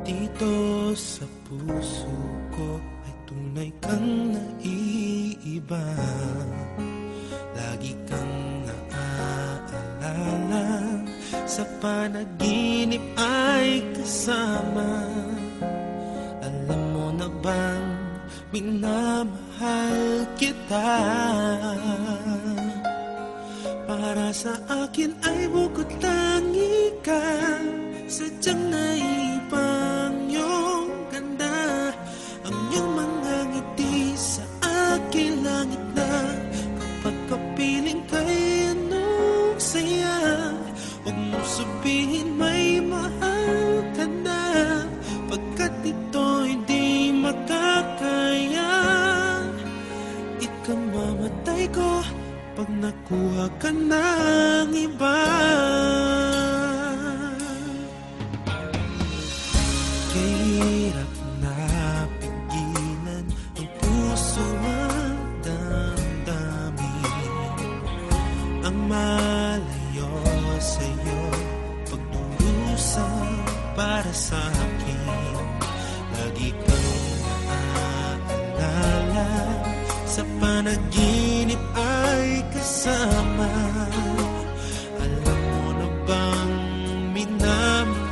Dito sa puso ko ay tunay kang naiiba. Lagi kang naaalala, sa panaginip ay kasama. Alam mo na bang minamahal kita? Para sa akin ay bukod tangi ka, sadyang naipang iyong ganda. Ang iyong mga ngiti sa aking langit na, kapag kapiling kay anong saya. Huwag mo sabihin may mahal ka na, pagkat ito'y di makakaya. Ikamamatay ko pag nakuha ka ng iba. Kahirap na pigilan ang puso magdamdamin, ang malayo sa'yo pagdurusa para sa akin. Lagi kang naaalala, sa panaginip ay kasama. Alam mo na bang minamahal